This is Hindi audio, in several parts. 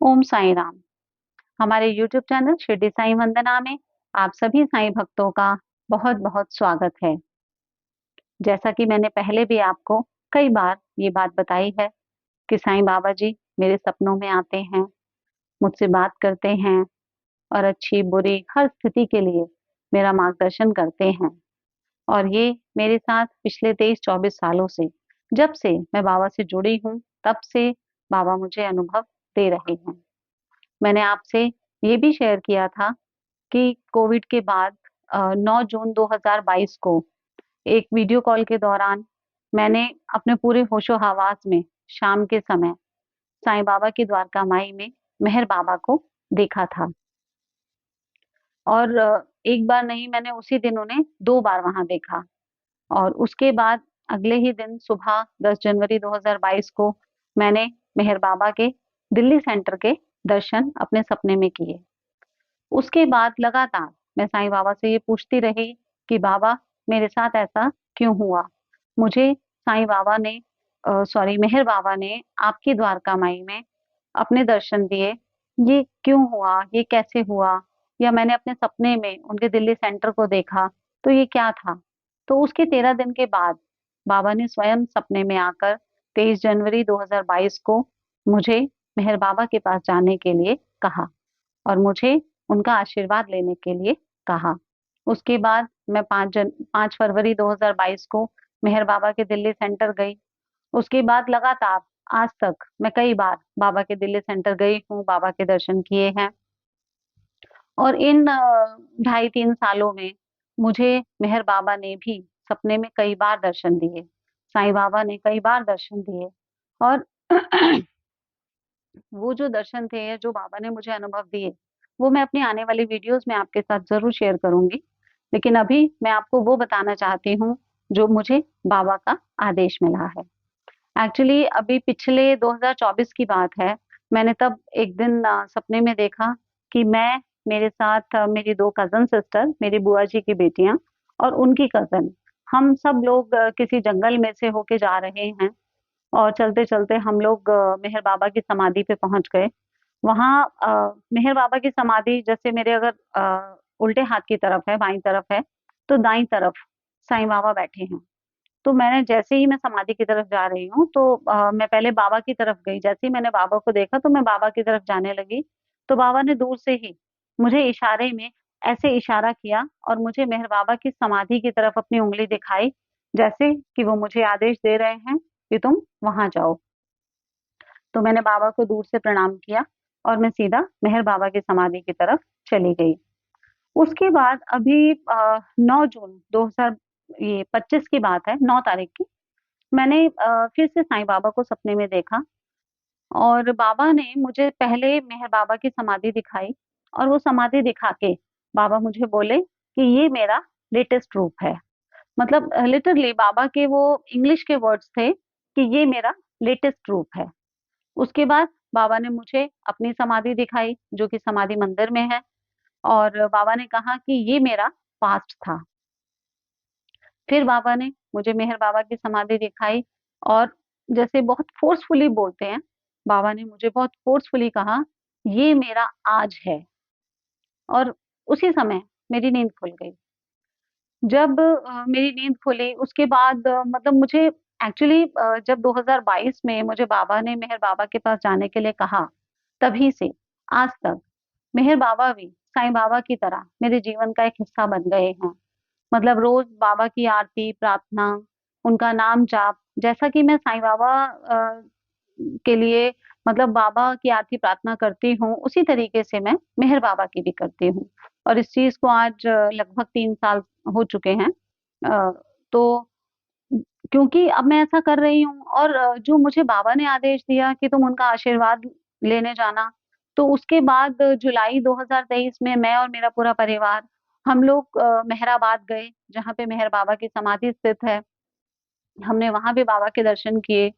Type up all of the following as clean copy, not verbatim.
ओम साईं राम। हमारे यूट्यूब चैनल शिरडी साईं वंदना में आप सभी साईं भक्तों का बहुत बहुत स्वागत है। जैसा कि मैंने पहले भी आपको कई बार ये बात बताई है कि साईं बाबा जी मेरे सपनों में आते हैं, मुझसे बात करते हैं और अच्छी बुरी हर स्थिति के लिए मेरा मार्गदर्शन करते हैं। और ये मेरे साथ पिछले 23-24 सालों से, जब से मैं बाबा से जुड़ी हूँ, तब से बाबा मुझे अनुभव दे रहे हैं। मैंने आपसे ये भी शेयर किया था कि कोविड के बाद 9 जून 2022 को एक वीडियो कॉल के दौरान मैंने अपने पूरे होशो-हवास में शाम के समय साईं बाबा की द्वारका माई में मेहर बाबा को देखा था। और एक बार नहीं, मैंने उसी दिन उन्हें 2 बार वहाँ देखा। और उसके बाद अगले ही दिन सुबह 10 जनवरी 2022 को मैंने मेहर बाबा के दिल्ली सेंटर के दर्शन अपने सपने में किए। उसके बाद लगातार मैं साईं बाबा से ये पूछती रही कि बाबा, मेरे साथ ऐसा क्यों हुआ? मुझे साईं बाबा ने मेहर बाबा ने आपकी द्वारका माई में अपने दर्शन दिए। ये क्यों हुआ? ये कैसे हुआ? या मैंने अपने सपने में उनके दिल्ली सेंटर को देखा, तो ये क्या था? तो उसके 13 दिन के बाद बाबा ने स्वयं सपने में आकर 23 जनवरी 2022 को मुझे मेहर बाबा के पास जाने के लिए कहा और मुझे उनका आशीर्वाद लेने के लिए कहा। उसके बाद मैं 5 फरवरी 2022 को मेहर बाबा के दिल्ली सेंटर गई। उसके बाद लगातार आज तक मैं कई बार बाबा के दिल्ली सेंटर गई हूँ, बाबा के दर्शन किए हैं। और इन ढाई 3 सालों में मुझे मेहर बाबा ने भी सपने में कई बार दर्शन दिए। साईं बाबा ने कई बार दर्शन दिए। और वो जो दर्शन थे, जो बाबा ने मुझे अनुभव दिए, वो मैं अपनी आने वाली वीडियोज़ में आपके साथ ज़रूर शेयर करूँगी। लेकिन अभी मैं आपको वो बताना चाहती हूँ, जो मुझे बाबा का आदेश मिला है। एक्चुअली अभी पिछले 2024 की बात है। मैंने तब एक दिन सपने में देखा कि मैं, मेरे साथ मेरी 2 कज़न सिस्टर, मेरी बुआ जी की बेटियाँ और उनकी कज़न, हम सब लोग किसी जंगल में से होके जा रहे हैं। और चलते-चलते हम लोग मेहर बाबा की समाधि पे पहुँच गए। वहाँ मेहर बाबा की समाधि जैसे मेरे अगर उल्टे हाथ की तरफ है, बाईं तरफ है, तो दाईं तरफ साईं बाबा बैठे हैं। तो मैंने जैसे ही मैं समाधि की तरफ जा रही हूँ, तो मैं पहले बाबा की तरफ गई। जैसे ही मैंने बाबा को देखा, तो मैं बाबा की तरफ जाने लगी। तो बाबा ने दूर से ही मुझे इशारे में ऐसे इशारा किया और मुझे मेहर बाबा की समाधि की तरफ अपनी उँगली दिखाई, जैसे कि वो मुझे आदेश दे रहे हैं कि तुम वहाँ जाओ। तो मैंने बाबा को दूर से प्रणाम किया और मैं सीधा मेहर बाबा की समाधि की तरफ चली गई। उसके बाद अभी 9 जून 2025 की बात है, 9 तारीख की, मैंने फिर से साईं बाबा को सपने में देखा और बाबा ने मुझे पहले मेहर बाबा की समाधि दिखाई और वो समाधि दिखा के बाबा मुझे बोले कि ये मेरा लेटेस्ट रूप है। मतलब लिटरली बाबा के वो इंग्लिश के वर्ड्स थे कि ये मेरा लेटेस्ट रूप है। उसके बाद बाबा ने मुझे अपनी समाधि दिखाई, जो कि समाधि मंदिर में है, और बाबा ने कहा कि ये मेरा पास्ट था। फिर बाबा ने मुझे मेहर बाबा की समाधि दिखाई और जैसे बहुत फ़ोर्सफुली बोलते हैं, बाबा ने मुझे बहुत फ़ोर्सफुली कहा, ये मेरा आज है। और उसी समय मेरी नींद खुल गई। जब मेरी नींद खुली, उसके बाद मतलब मुझे एक्चुअली जब 2022 में मुझे बाबा ने मेहर बाबा के पास जाने के लिए कहा, तभी से आज तक मेहर बाबा भी साईं बाबा की तरह मेरे जीवन का एक हिस्सा बन गए हैं। मतलब रोज़ बाबा की आरती, प्रार्थना, उनका नाम जाप, जैसा कि मैं साईं बाबा के लिए मतलब बाबा की आरती प्रार्थना करती हूँ, उसी तरीके से मैं मेहर बाबा की भी करती हूँ। और इस चीज़ को आज लगभग 3 साल हो चुके हैं। अ, तो क्योंकि अब मैं ऐसा कर रही हूँ और जो मुझे बाबा ने आदेश दिया कि तुम उनका आशीर्वाद लेने जाना, तो उसके बाद जुलाई 2023 में मैं और मेरा पूरा परिवार, हम लोग मेहराबाद गए, जहाँ पे मेहर बाबा की समाधि स्थित है। हमने वहाँ भी बाबा के दर्शन किए।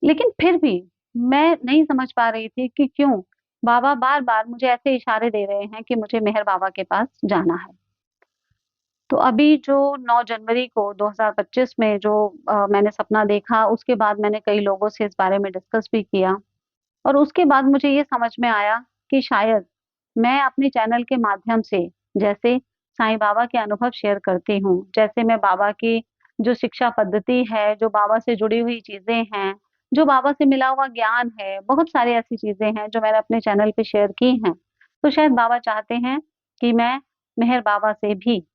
लेकिन फिर भी मैं नहीं समझ पा रही थी कि क्यों बाबा बार-बार मुझे ऐसे इशारे दे रहे हैं कि मुझे मेहर बाबा के पास जाना है। तो अभी जो 9 जनवरी को 2025 में जो मैंने सपना देखा, उसके बाद मैंने कई लोगों से इस बारे में डिस्कस भी किया। और उसके बाद मुझे ये समझ में आया कि शायद मैं अपने चैनल के माध्यम से, जैसे साईं बाबा के अनुभव शेयर करती हूँ, जैसे मैं बाबा की जो शिक्षा पद्धति है, जो बाबा से जुड़ी हुई चीजें हैं, जो बाबा से मिला हुआ ज्ञान है, बहुत सारी ऐसी चीजें हैं जो मैंने अपने चैनल पे शेयर की हैं। तो शायद बाबा चाहते हैं कि मैं मेहर बाबा से भी,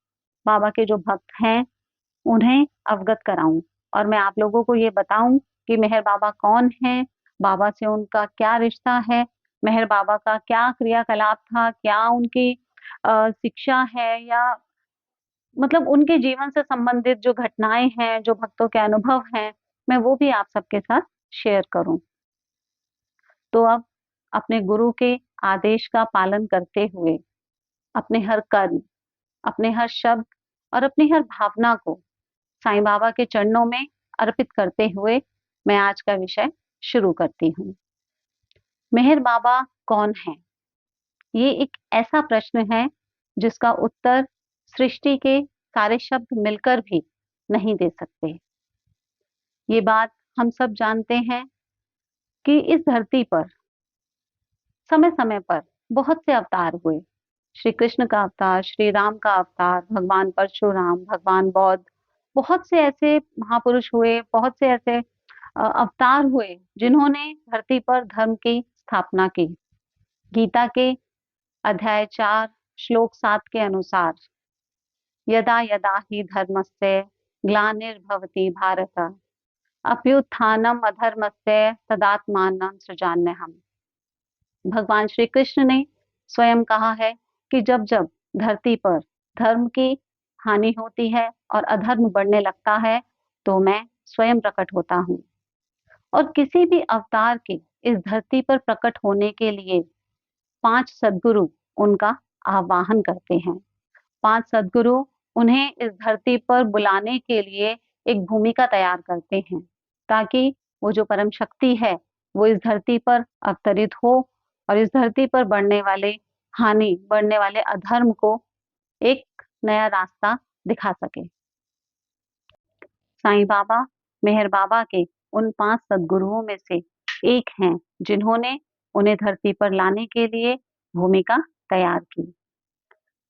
बाबा के जो भक्त हैं, उन्हें अवगत कराऊं और मैं आप लोगों को ये बताऊं कि मेहर बाबा कौन है, बाबा से उनका क्या रिश्ता है, मेहर बाबा का क्या क्रियाकलाप था, क्या उनकी शिक्षा है, या मतलब उनके जीवन से संबंधित जो घटनाएं हैं, जो भक्तों के अनुभव हैं, मैं वो भी आप सबके साथ शेयर करूं। तो अब अपने गुरु के आदेश का पालन करते हुए अपने हर कर्म, अपने हर शब्द और अपनी हर भावना को साईं बाबा के चरणों में अर्पित करते हुए मैं आज का विषय शुरू करती हूँ। मेहर बाबा कौन है? ये एक ऐसा प्रश्न है जिसका उत्तर सृष्टि के सारे शब्द मिलकर भी नहीं दे सकते। ये बात हम सब जानते हैं कि इस धरती पर समय समय पर बहुत से अवतार हुए। श्री कृष्ण का अवतार, श्री राम का अवतार, भगवान परशुराम, भगवान बौद्ध, बहुत से ऐसे महापुरुष हुए, बहुत से ऐसे अवतार हुए जिन्होंने धरती पर धर्म की स्थापना की। गीता के अध्याय 4 श्लोक 7 के अनुसार यदा यदा ही धर्मस्य ग्लानिर्भवति भारत अभ्युत्थानम अधर्मस्य तदात्मानं सृजाम्यहम्। भगवान श्री कृष्ण ने स्वयं कहा है कि जब जब धरती पर धर्म की हानि होती है और अधर्म बढ़ने लगता है तो मैं स्वयं प्रकट होता हूँ। और किसी भी अवतार के इस धरती पर प्रकट होने के लिए 5 सद्गुरु उनका आवाहन करते हैं। 5 सद्गुरु उन्हें इस धरती पर बुलाने के लिए एक भूमिका तैयार करते हैं, ताकि वो जो परम शक्ति है वो इस धरती पर अवतरित हो और इस धरती पर बढ़ने वाले हानि, बढ़ने वाले अधर्म को एक नया रास्ता दिखा सके। साईं बाबा मेहर बाबा के उन 5 सद्गुरुओं में से एक हैं जिन्होंने उन्हें धरती पर लाने के लिए भूमिका तैयार की।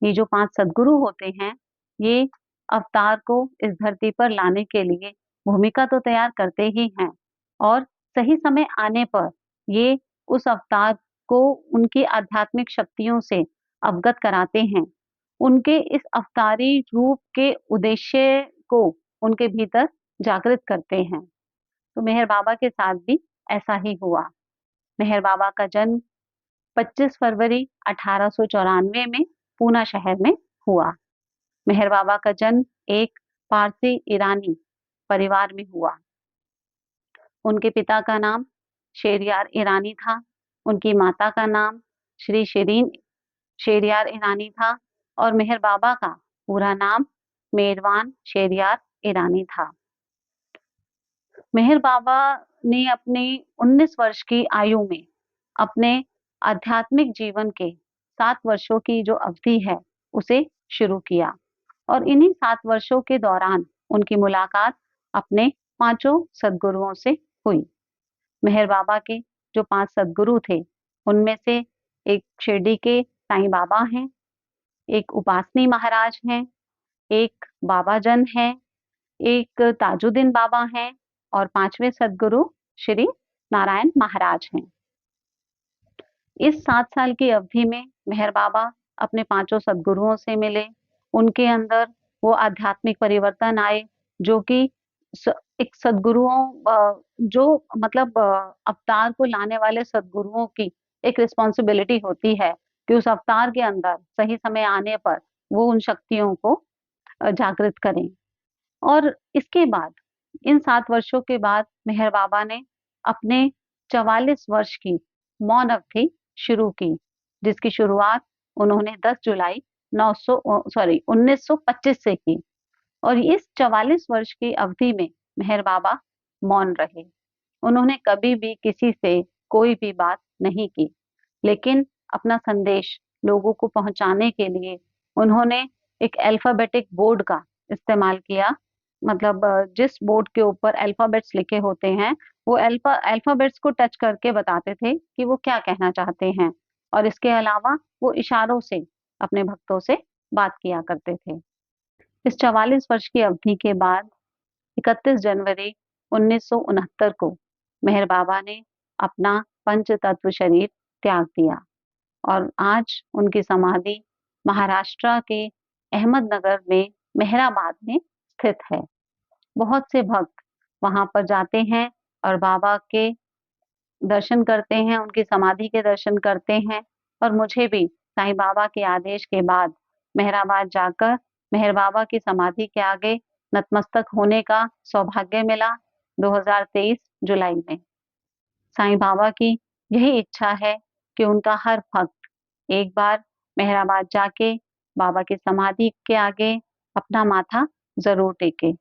ये जो 5 सद्गुरु होते हैं, ये अवतार को इस धरती पर लाने के लिए भूमिका तो तैयार करते ही हैं और सही समय आने पर ये उस अवतार को उनकी आध्यात्मिक शक्तियों से अवगत कराते हैं। उनके इस अवतारी रूप के उद्देश्य को उनके भीतर जागृत करते हैं। तो मेहर बाबा के साथ भी ऐसा ही हुआ। मेहर बाबा का जन्म 25 फरवरी 1894 में पूना शहर में हुआ। मेहर बाबा का जन्म एक पारसी ईरानी परिवार में हुआ। उनके पिता का नाम शेरियार ईरानी था। उनकी माता का नाम श्री शिरीन शेरियार ईरानी था और मेहर बाबा का पूरा नाम मेरवान शेरियार ईरानी था। मेहर बाबा ने अपनी 19 वर्ष की आयु में अपने आध्यात्मिक जीवन के 7 वर्षों की जो अवधि है उसे शुरू किया और इन्हीं 7 वर्षों के दौरान उनकी मुलाकात अपने 5 सद्गुरुओं से हुई। मेहर बाबा के जो 5 सद्गुरु थे उनमें से एक शिरडी के साईं बाबा हैं, एक उपासनी महाराज हैं, एक बाबाजन हैं, एक ताजुद्दीन बाबा हैं और 5वें सद्गुरु श्री नारायण महाराज हैं। इस 7 साल की अवधि में मेहर बाबा अपने 5 सद्गुरुओं से मिले। उनके अंदर वो आध्यात्मिक परिवर्तन आए जो कि एक सद्गुरुओं जो मतलब अवतार को लाने वाले सद्गुरुओं की एक रिस्पॉन्सिबिलिटी होती है कि उस अवतार के अंदर सही समय आने पर वो उन शक्तियों को जागृत करें। और इसके बाद इन 7 वर्षों के बाद मेहर बाबा ने अपने 44 वर्ष की मौन अवधि शुरू की, जिसकी शुरुआत उन्होंने 10 जुलाई 1925 से की। और इस 44 वर्ष की अवधि में मेहर बाबा मौन रहे। उन्होंने कभी भी किसी से कोई भी बात नहीं की, लेकिन अपना संदेश लोगों को पहुंचाने के लिए उन्होंने एक अल्फाबेटिक बोर्ड का इस्तेमाल किया। मतलब जिस बोर्ड के ऊपर अल्फाबेट्स लिखे होते हैं वो अल्फाबेट्स को टच करके बताते थे कि वो क्या कहना चाहते हैं, और इसके अलावा वो इशारों से अपने भक्तों से बात किया करते थे। इस 44 वर्ष की अवधि के बाद 31 जनवरी 1969 को मेहर बाबा ने अपना पंच तत्व शरीर त्याग दिया, और आज उनकी समाधि महाराष्ट्र के अहमदनगर में मेहराबाद में स्थित है। बहुत से भक्त वहां पर जाते हैं और बाबा के दर्शन करते हैं, उनकी समाधि के दर्शन करते हैं। और मुझे भी साईं बाबा के आदेश के बाद मेहराबाद जाकर मेहर बाबा की समाधि के आगे नतमस्तक होने का सौभाग्य मिला 2023 जुलाई में। साईं बाबा की यही इच्छा है कि उनका हर भक्त एक बार मेहराबाद जाके बाबा की समाधि के आगे अपना माथा जरूर टेके।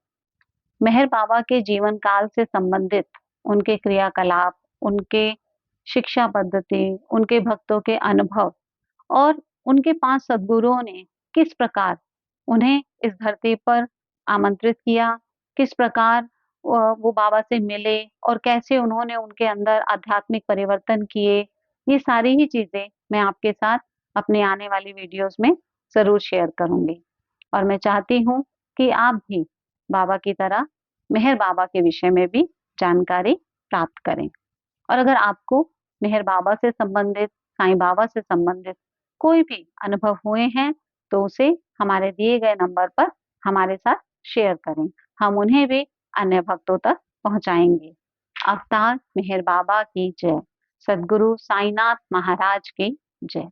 मेहर बाबा के जीवन काल से संबंधित उनके क्रियाकलाप, उनके शिक्षा पद्धति, उनके भक्तों के अनुभव और उनके 5 सद्गुरुओं ने किस प्रकार उन्हें इस धरती पर आमंत्रित किया, किस प्रकार वो बाबा से मिले और कैसे उन्होंने उनके अंदर आध्यात्मिक परिवर्तन किए, ये सारी ही चीजें मैं आपके साथ अपने आने वाली वीडियोस में ज़रूर शेयर करूँगी। और मैं चाहती हूँ कि आप भी बाबा की तरह मेहर बाबा के विषय में भी जानकारी प्राप्त करें। और अगर आपको मेहर बाबा से संबंधित, साईं बाबा से संबंधित कोई भी अनुभव हुए हैं, तो उसे हमारे दिए गए नंबर पर हमारे साथ शेयर करें। हम उन्हें भी अन्य भक्तों तक पहुँचाएँगे। अवतार मेहर बाबा की जय। सद्गुरु साईंनाथ महाराज की जय।